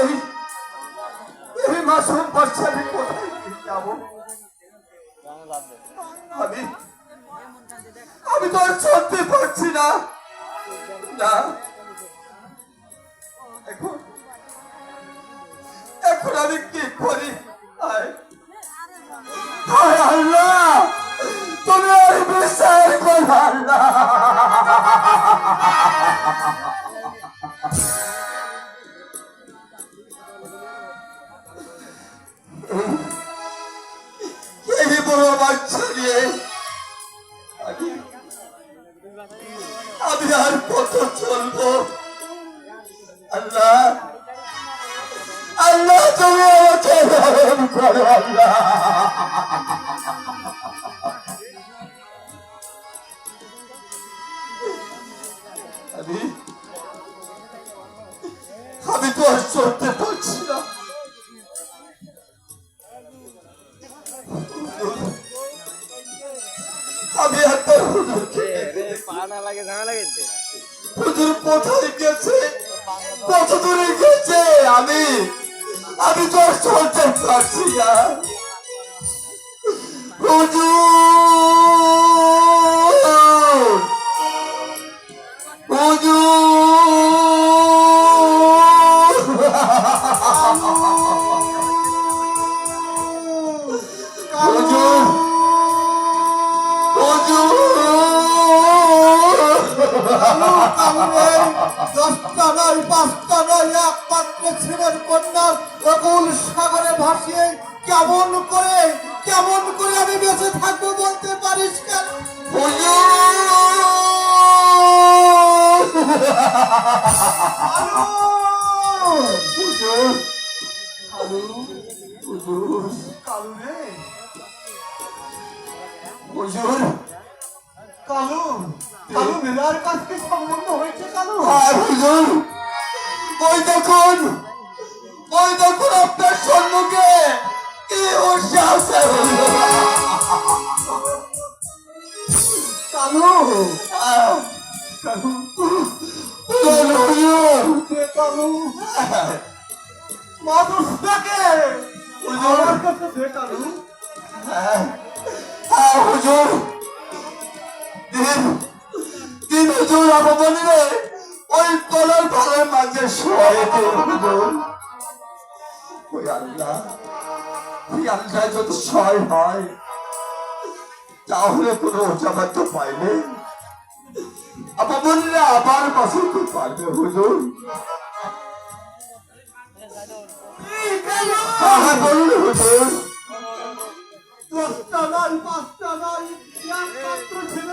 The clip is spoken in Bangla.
এই এই মাসুম বাচ্চাকে কোথায় নিয়ে যাবো? আমি আমি তো আর চলতে পারছি না। না, এখন এখন আমি কি করি? আয় হায় আল্লাহ, তুমি আর বিচার করো আল্লাহ। এই বড় বাচ্চা নিয়ে আমি আর কত চলবো? আল্লাহ আল্লাহ, তুমি আমাকে রহম করো আল্লাহ। আমি তো আর চলতে পারছি না। আমি একটা হুজুর কোথায় গেছে, কত দূরে গেছে? আমি আমি তো আর চলতে পারছি না। হুজুর হুজুর দশটা নয়, পাঁচটা নয়, একমাত্র ছেলের কন্যা অকুল সাগরে ভাসিয়ে কেমন করে আমি বেঁচে থাকবো বলতে পারিস কেন? কালু মেলার কাছে সম্বন্ধ হয়েছে। কালু ওই দেখুন আপনার সম্মুখে কি উৎসাহ! কালু মানুষটাকে আমার কাছে দে কালু। হুজুর, তিন হুজুর অপমানে ওই কলার ভাড়ার মাঝে শোয়। ওই আল্লাহ যদি সহায় হয় তাহলে কোনো ওজাবাদ তো পাইলে অপমানরা আবার বাঁচাতে পারবে। হুজুর বলুন হুজুর। দশটা নয়, পাঁচটা নয়, একমাত্র ছেলে